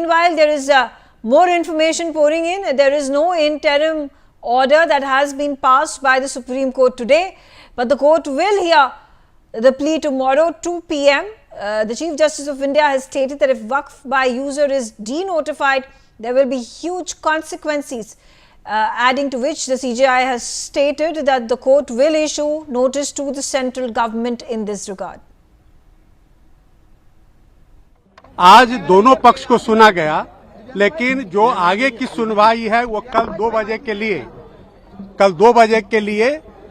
Meanwhile, there is more information pouring in. There is no interim order that has been passed by the Supreme Court today, but the court will hear the plea tomorrow 2 p.m. The Chief Justice of India has stated that if Waqf by user is denotified, there will be huge consequences, adding to which the CJI has stated that the court will issue notice to the central government in this regard. आज दोनों पक्ष को सुना गया, लेकिन जो आगे की सुनवाई है वो कल 2 बजे के लिए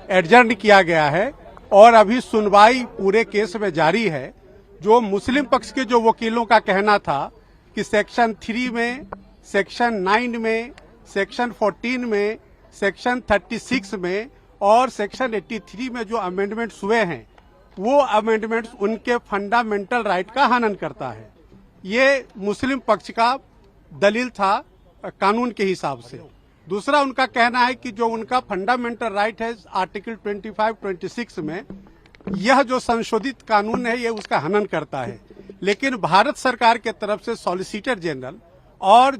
एडजर्न किया गया है और अभी सुनवाई पूरे केस में जारी है। जो मुस्लिम पक्ष के जो वकीलों का कहना था कि सेक्शन 3 में, सेक्शन 9 में, सेक्शन 14 में, सेक्शन 36 में और सेक्शन 83 में जो अमेंडमेंट्स हुए हैं, वो अमेंडमेंट्स उनके फंडामेंटल राइट का हनन करता है। ये मुस्लिम पक्ष का दलील था कानून के हिसाब से। दूसरा उनका कहना है कि जो उनका फंडामेंटल राइट है आर्टिकल 25-26 में, यह जो संशोधित कानून है ये उसका हनन करता है। लेकिन भारत सरकार के तरफ से सॉलिसिटर जनरल और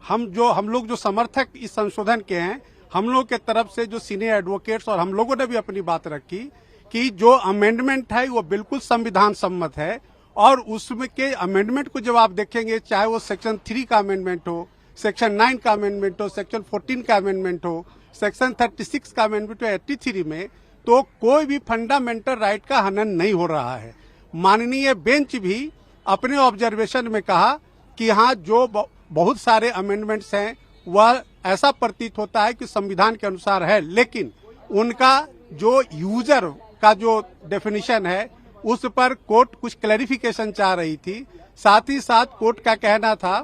हम लोग जो समर्थक इस संशोधन के हैं, हम लोग के तरफ से जो सीनियर एडवोकेट्स और हम लोगों ने भी अपनी बात रखी कि जो अमेंडमेंट है वो बिल्कुल संविधान सम्मत है और उसमें के अमेंडमेंट को जब आप देखेंगे, चाहे वो सेक्शन 3 का अमेंडमेंट हो, सेक्शन 9 का अमेंडमेंट हो, सेक्शन 14 का अमेंडमेंट हो, सेक्शन 36 का अमेंडमेंट हो, 83 में, तो कोई भी फंडामेंटल राइट का हनन नहीं हो रहा है। माननीय बेंच भी अपने ऑब्जर्वेशन में कहा कि हाँ, जो बहुत सारे अमेंडमेंट्स हैं वह ऐसा प्रतीत होता है कि संविधान के अनुसार है, लेकिन उनका जो यूजर का जो डेफिनेशन है उस पर कोर्ट कुछ क्लैरिफिकेशन चाह रही थी। साथ ही साथ कोर्ट का कहना था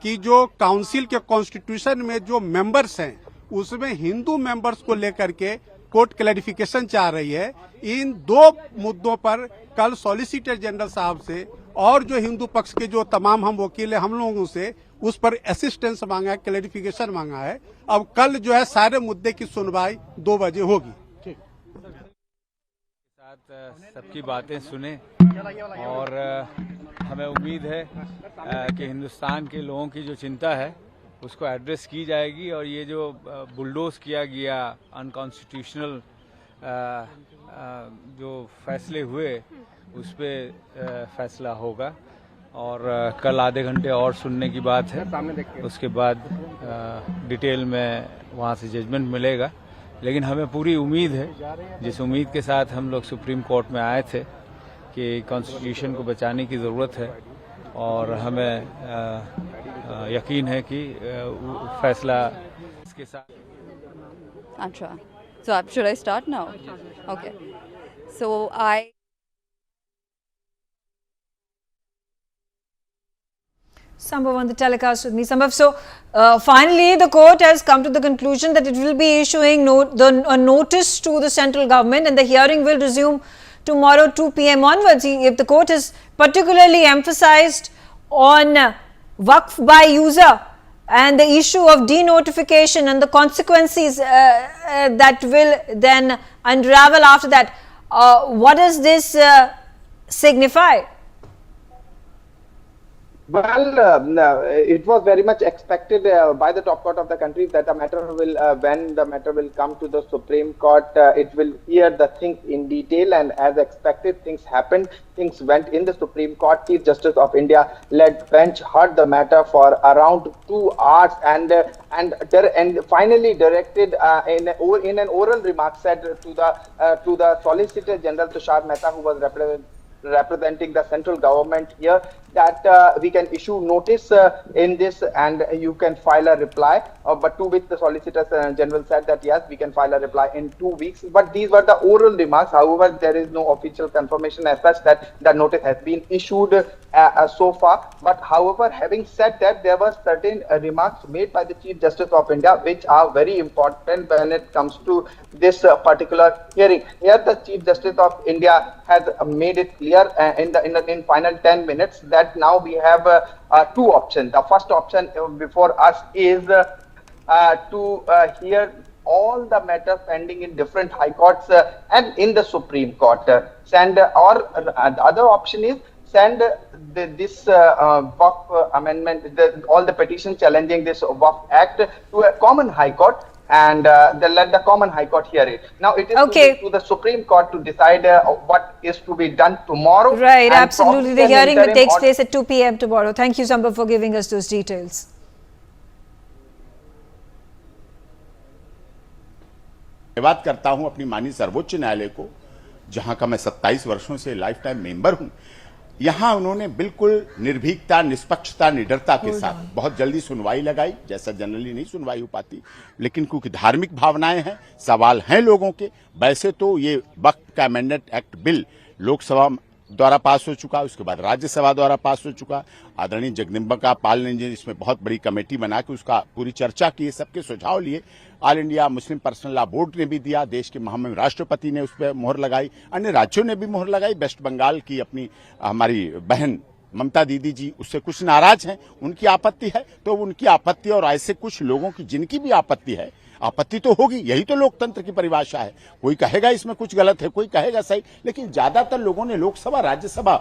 कि जो काउंसिल के कॉन्स्टिट्यूशन में जो मेंबर्स हैं उसमें हिंदू मेंबर्स को लेकर के कोर्ट क्लैरिफिकेशन चाह रही है। इन दो मुद्दों पर कल सॉलिसिटर जनरल साहब से और जो हिंदू पक्ष के जो तमाम हम वकील हैं, हम लोगों से उस पर असिस्टेंस मांगा है, क्लैरिफिकेशन मांगा है। अब कल जो है सारे मुद्दे की सुनवाई 2 बजे होगी। सबकी बातें सुने और हमें उम्मीद है कि हिंदुस्तान के लोगों की जो चिंता है उसको एड्रेस की जाएगी और ये जो बुलडोज किया गया अनकॉन्स्टिट्यूशनल जो फैसले हुए उस पर फैसला होगा और कल आधे घंटे और सुनने की बात है। उसके बाद डिटेल में वहाँ से जजमेंट मिलेगा। लेकिन हमें पूरी उम्मीद है, जिस उम्मीद के साथ हम लोग सुप्रीम कोर्ट में आए थे कि कॉन्स्टिट्यूशन को बचाने की ज़रूरत है और हमें यकीन है कि फैसला इसके साथ। अच्छा, so should I start now? Okay. So Sambhav on the telecast with me. Sambhav, so finally the court has come to the conclusion that it will be issuing a notice to the central government and the hearing will resume tomorrow 2 p.m. onwards. If the court has particularly emphasized on Waqf by user and the issue of denotification and the consequences that will then unravel after that, what does this signify? Well, it was very much expected by the top court of the country that the matter will, when the matter will come to the Supreme Court, it will hear the things in detail, and as expected, things happened. Things went in the Supreme Court. Chief Justice of India led bench heard the matter for around 2 hours and finally directed in an oral remark said to the Solicitor General Tushar Mehta, who was representing the central government here, that we can issue notice in this and you can file a reply, but to which the Solicitor General said that yes, we can file a reply in 2 weeks. But these were the oral remarks. However, there is no official confirmation as such that the notice has been issued so far. But however, having said that, there were certain remarks made by the Chief Justice of India which are very important when it comes to this particular hearing. Here the Chief Justice of India has made it clear in final 10 minutes that now we have 2 options. The first option before us is to hear all the matters pending in different high courts and in the Supreme Court. And or the other option is send this Waqf amendment, all the petitions challenging this Waqf Act to a common high court, and let the common high court hear it. Now it is to the Supreme Court to decide what is to be done tomorrow. Right, and absolutely. The hearing takes place at 2 p.m. tomorrow. Thank you, Sambhav, for giving us those details. धन्यवाद करता हूं अपनी माननीय सर्वोच्च न्यायालय को, जहां का मैं 27 वर्षों से लाइफ टाइम मेंबर हूं। यहां उन्होंने बिल्कुल निर्भीकता, निष्पक्षता, निडरता के साथ बहुत जल्दी सुनवाई लगाई, जैसा जनरली नहीं सुनवाई हो पाती, लेकिन क्योंकि धार्मिक भावनाएं हैं, सवाल हैं लोगों के। वैसे तो ये वक्फ का अमेंडमेंट एक्ट बिल लोकसभा द्वारा पास हो चुका, उसके बाद राज्यसभा द्वारा पास हो चुका। आदरणीय जगदम्बिका पाल ने इसमें बहुत बड़ी कमेटी बना के उसका पूरी चर्चा की, सबके सुझाव लिए। All India Muslim personal law board ने भी दिया, देश के महामहिम राष्ट्रपति ने उस पर मोहर लगाई, अन्य राज्यों ने भी मोहर लगाई। वेस्ट बंगाल की अपनी हमारी बहन ममता दीदी जी उससे कुछ नाराज हैं, उनकी आपत्ति है, तो उनकी आपत्ति और ऐसे कुछ लोगों की जिनकी भी आपत्ति है, आपत्ति तो होगी, यही तो लोकतंत्र की परिभाषा है। कोई कहेगा इसमें कुछ गलत है, कोई कहेगा सही, लेकिन ज्यादातर लोगों ने लोकसभा राज्यसभा